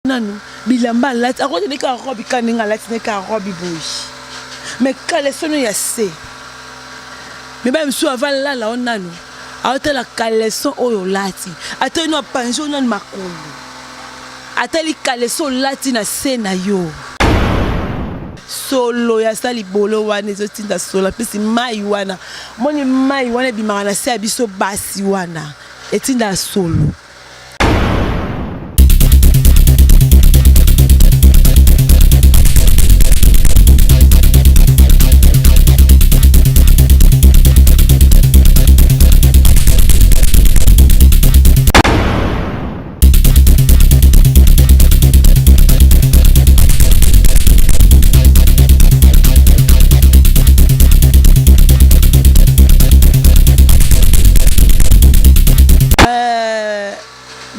nanu bilamba lati akote ne ka robi kaninga lati ne ka robi boy mais caleçon ya se mais ba msu avant là la nanu aote la caleçon oyo lati ate no panjo nanu makolo ate li caleçon lati na se na yo solo ya sali bolo wana ezotinda solo pesi mai wana moni mai wana bimaka na se ya biso basi wana etinda solo.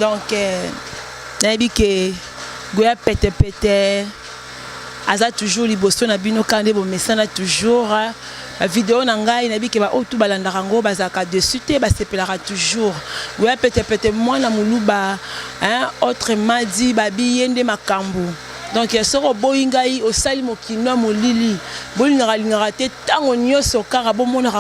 Donc, nabi que goya pete aza toujours liboso na bino kande bo mesana toujours la vidéo na ngai nabi que ba otu balanda rango bazaka dessus te ba sepelaka toujours goya pete moi na muluba autre madi babi yende makambo. Donc soko boyingai osali mokino molili bolingara te tango nyoso kara bomona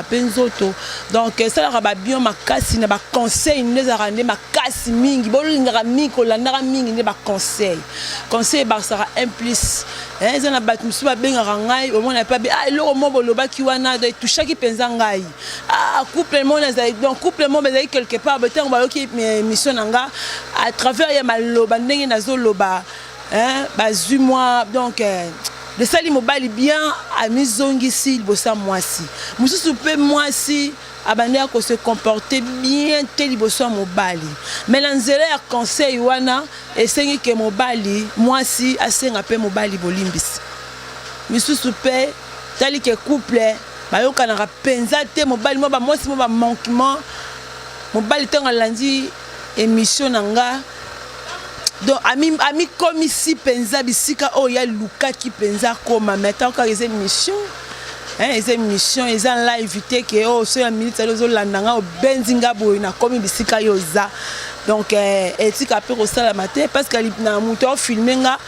penzoto. Donc ça la ba bien makasi na ba conseil neza rande makasi mingi bolingara miko landara mingi ne ba conseil ba sera implice ça na bat musu ba bengara ngai au moins pas lo mo boloba ki wana de touchaki penza ngai couple mo na donc couple mo bezai quelque part betango ba yoki mission nanga à travers ya maloba ndenge nazo loba moi donc le sali mobali bien a misongi si bossa moi si mususu pe moi si abandé à se comporter bien tel bossa mobali mais l'anzela ya conseil wana esengi ke mobali moi si asenga pe mobali bolimbisi mususu pe tali ke couple bayoka na penza te mobali mo ba moi si mo ba manquement mobali tanga landi émission nanga. Donc ami comme ici penza bisika oh ya luka ki penza koma maintenant quand ils émission ils émission ils en live que oh so ya minute zo landanga o benzinga boy na comme bisika yoza donc etika pe ko sala matin parce que na muto filmer nga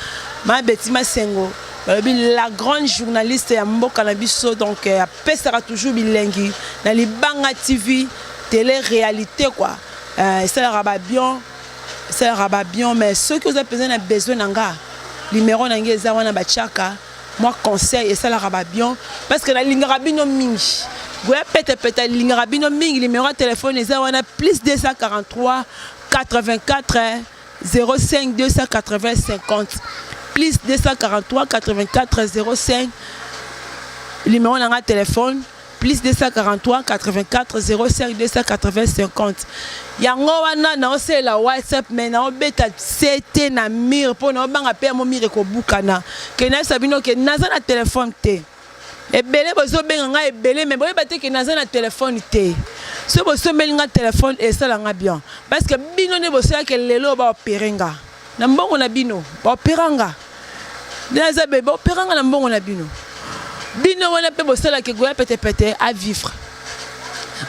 ma betima sengo la grande journaliste ya mboka na biso donc sera toujours bilingue na libanga TV télé réalité quoi ça rabat bien. Ça rabat bien, mais ceux qui ont besoin d'anga, numéro n'anga zawana bachaka, moi conseil et ça la rabat bien parce que la ligne rabino mingi, goya pete la ligne rabino mingi, numéro de téléphone zawana plus 243 84 05 280 50 plus 243 84 05 numéro n'anga téléphone plus 243 84 05 280 50. Yango wana na ose la WhatsApp mais na obeta CT na mire po na banga pe mo mire ko bukana. Ke na sabino ke naza na téléphone te. Ebele bozo benga nga ebele mais boye bate ke naza na téléphone te. So bozo melinga téléphone et ça la nga bien. Parce que bino ne bozo ke lelo ba operenga. Na mbongo na bino ba operanga. Naza be ba operanga na mbongo na bino. Bino wana pe bosala ke goya pete à vivre.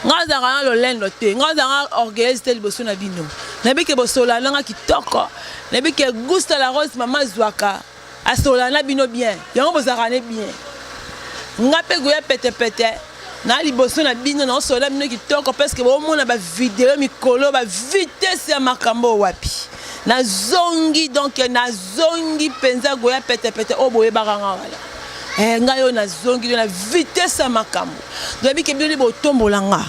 Ngaza nga lo lendo te, ngaza nga orgueilleuse tel boso na bino. Nabi ke bosola nga kitoko. Nabi ke gusta la rose mama zwaka. Asola na bino bien. Yango bozarane bien. Nga pe goya pete na li boso na bino na sola bino kitoko parce que bo mona ba vidéo mikolo ba vitesse ya makambo wapi. Na zongi donc na zongi penza goya pete o boye baranga wala. Ngayo na zongi na vitesse makambo dobi ke bino bo tombolanga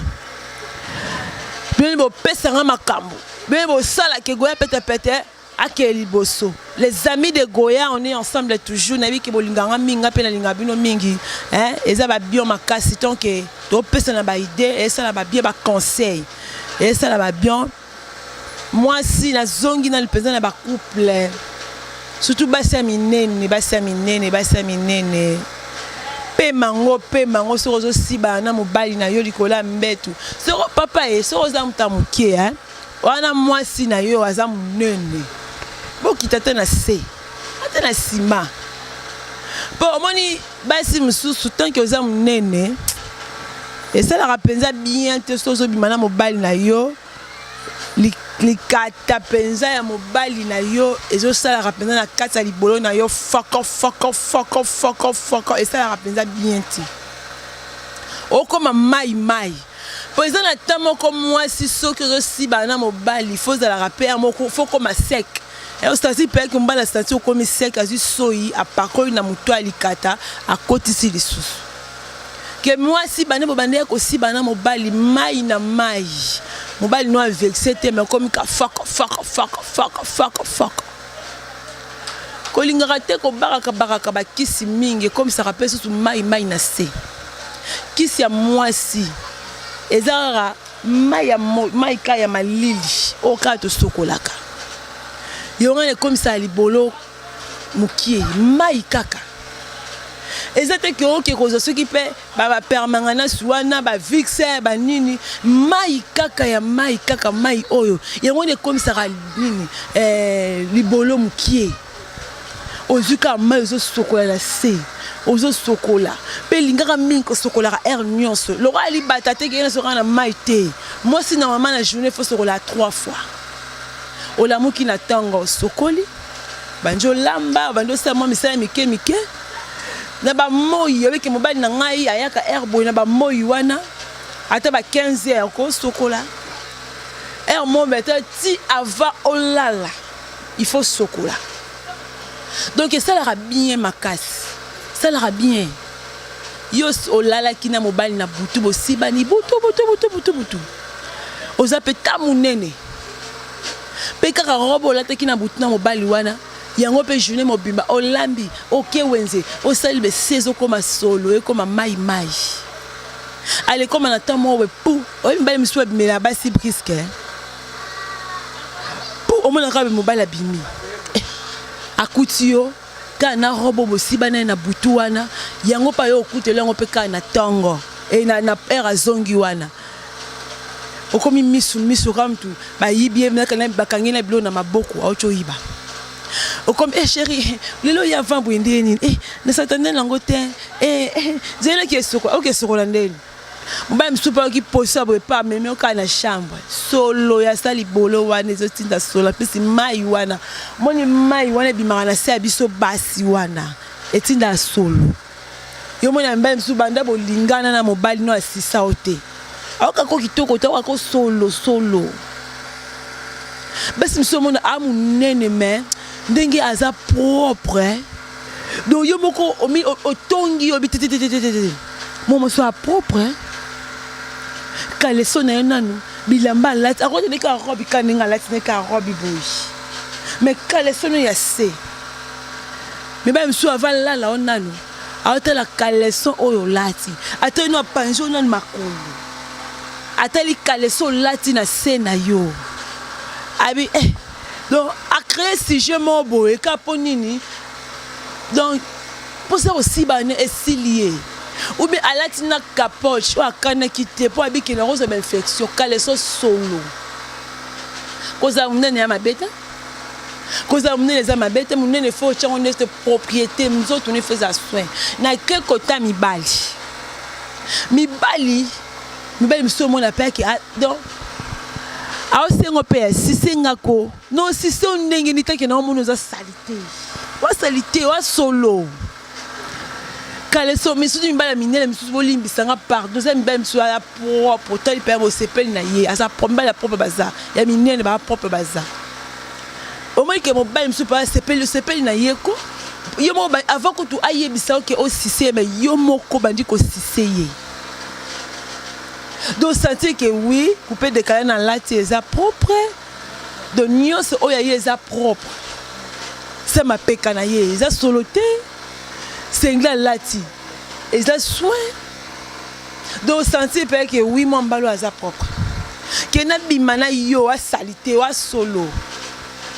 bino bo pesanga makambo bino bo sala ke goya pete akeli boso. Les amis de Goya on est ensemble toujours na bi ke bolinganga minga pe na linga bino mingi eza ba bio makasi tant que to pesa na ba idée et ça na ba bien ba conseil et ça na ba bien moi si na zongi na le pesa na ba couple. Surtout basa minene pe mango sorozo siba na mobali na yo likola mbetu soro papa e soroza mutamuke wana mwasi na yo aza munene bokita te na se ata na sima po omoni basi mususu tant que oza munene et ça la rapenza bien te sozo bimana mobali na yo likata penza ya mobali na yo ezosalaka penza na kati ya libolo na yo foko esalaka penza bien ti okoma mai po eza na ta moko mwasi soki ozosiba na mobali fo ozalaka pe moko fo koma sec ostasi mpe eke mobali astanti okomi sec azwi soi apakoli na moto ya likata akotisi lisusu ke mwasi bane bobande ya kosiba na mobali mai na mai mobali no avexe te me okomi ka foko kolingaka te kobaraka bakisi mingi ekomisaka mpe susu mai na se kisi ya mwasi eza kaka mai ka ya malili oyo kaka tosokolaka yongo ekomisaka libolo mokie mai kaka eza te ke oke kozwa soki mpe bapermanganasi wana bavixe banini mai kaka mai oyo yango ekomisaka nini libolo mokie ozwi kaka mai ozosokola na se ozosokola mpe lingaka mingi kosokolaka aire nyonso lokola libata te keyena sokola na mai te mwasi na mama na journée fo sokola 3 fois olamuki na ntango osokoli bandi olamba bandi osala mwa misala mike na bamoi oyeke mobali na ngai ayaka aire boye na bamoi wana ata ba 15 heures kosokola aire momete ti avant olala il faut sokola donc esalaka bien makasi esalaka bien yo olalaki na mobali na butu bosibani butu oza mpe ta monene mpe kaka robe olataki na butu na mobali wana yango mpe journée mobimba olambi oke wenze osali bese ezokoma solo ekoma mai ale koma na ntan moko pu oyebi mibali misusu ebimela basi briske pu omonaka be mobali abimi akuti yo kaka na robe bosiba na butu wana yango mpa yo okutela yango mpe kaka na ntongo na aire azongi wana okomi misu kaka mtu bayibi ye bakangi na bilo na maboko aoti oyiba okomi chéri lelo ya avant boye nde nini nasatande nango te zeleki esokola ndeni mobali mosusu mpe oki posa boye pa amemi okaka na chambre solo ya sa libolo wana ezotinda solo mpesi mai wana moni mai wana ebimaka na se ya biso basi wana etinda solo yo moni ya mibali mosusu banda bolingana na mobali no asisa o te aokako kitoko te aokako solo basi mosusu omona amonene me ndenge aza propre donc yo moko otongi obi tete momoso a propre kaleso na ye nanu bilamba alati akotene ka robi ka ndenge alati ne ka robi boyi mais kaleso no ya se mibali mosusu ava lala o nanu aotala kaleso oyo olati atali no apanzi o nanu makolo atali kaleso olati na se na yo abi donc a créé sujet moko boye ka mpo nini donc mposa kosibana esili ou bien alati na capoche o akanaki te mpo abiki na kozwa bainfection kaleso solo kozala monene ya mabe te kozala monene eza mabe te monene fo otyango neste propriété nzoto ne feza soin na ke kota mibali mosusu omona mpe ake donc aosengo mpe asisengako non sise o ndenge nitake na omona oza salite wasolo kaleso misusu mibali ya minene misusu bolimbisanga pardon eza mibali misusu aya propre otali mpe ya bosepeli na ye aza mibali ya propre baza ya minene baya propre baza omoni ke mobali misusu mpe osepeli na ye ko yo moko avant kutu ayebisa oke osise ye me yo moko bandi kosise ye donc sentir que oui couper décaler dans lati eza propre de nyonso oyo ye eza propre c'est ma peka na ye eza soloté sengla lati eza soin donc sentir que oui mon mbalo eza propre que na bimana yo a salité wa solo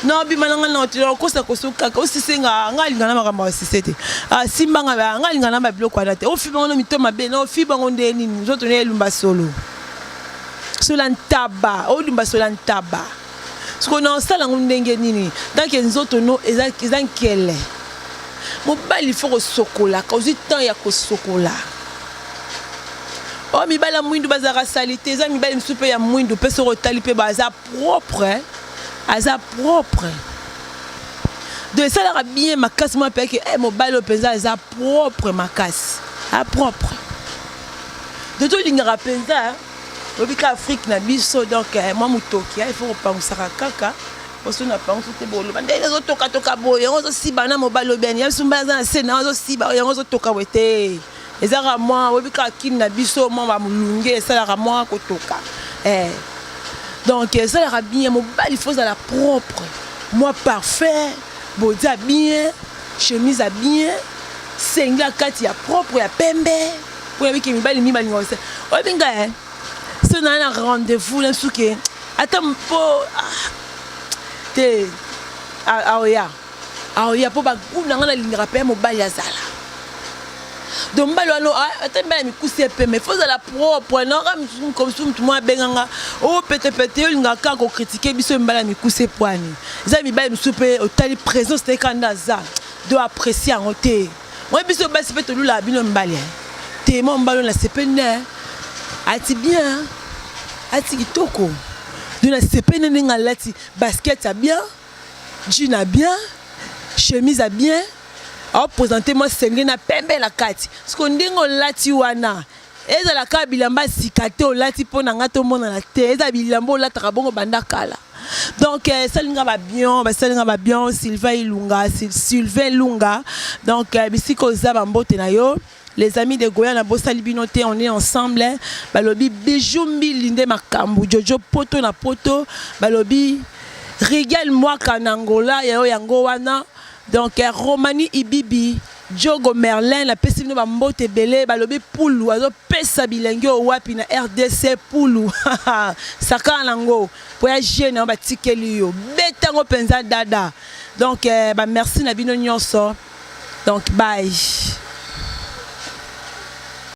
non bimana nga na otilo kosa kosuka ko sisenga nga lingana makambo sisete simba nga lingana ba biloko ana te o fiba ngo mito mabe no fiba ngo ndeni nzoto ne lumba solo sola ntaba o lumba sola ntaba siko na sala ngo ndenge nini donc nzoto no eza nkele mobali faut kosokola ka ozi temps ya kosokola o mibala mwindu bazara salité eza mibali msupe ya mwindu pe so rotali pe baza propre aza propre. Donc ça leur a bien ma casse moi parce que mon bal au penza aza propre ma casse. A propre. De tout l'ingara penza, obika Afrique na biso donc moi mutoki il faut penser à kaka. Parce qu'on a pensé que bon, les autres toka boy, on se siba na mobile bien, il y a sumba na scène, on se siba, on se toka wete. Et ça à moi, obika kin na biso moi va mulunge, ça à moi ko toka. Donc ça leur a bien mobile, il faut à la propre. Moi parfait, body à bien, chemise à bien, sengla kati ya propre ya pembe. Pour avec mi bali mi bali ngose. O binga si on a un rendez-vous là souke. Attends po te aoya po ba groupe na ngana linga pe mobile ya zala. Donc balo no attends ba mi kuse pe mais faut la propre non comme tout moi benganga oh pete linga ka ko critiquer biso mbala mi kuse poani. Ça mi ba mi soupe au tali présence te kanda za do apprécier en te. Moi biso ba se peut lula bino mbali. Te mon ballon la sepene ati bien ati kitoko de la sepene ninga lati basket a bien jean a bien chemise a bien a présenter moi sengé na pembe la kati ce qu'on dingo lati wana eza la ka bilamba sikate o lati pona ngato mona la te eza bilamba la trabongo banda kala. Donc Salinga va bien Sylvain Lunga donc bisiko za bambote na yo. Les amis de Goya na Bossa Libinoté, on est ensemble. Balobi Bijumbi Linde Makambu, Jojo Poto na Poto, Balobi Régale-moi Kanangola, Yao Yangowana. Donc Romani Ibibi, Diogo Merlin, la Pessino Bambote Belé, Balobi Poulou, Azo Pessa Bilengyo Wapi na RDC Poulou, Saka Nango, pour y agir na Batikeliyo, Betango Penza Dada. Donc merci na Bino Nyonso. Donc bye.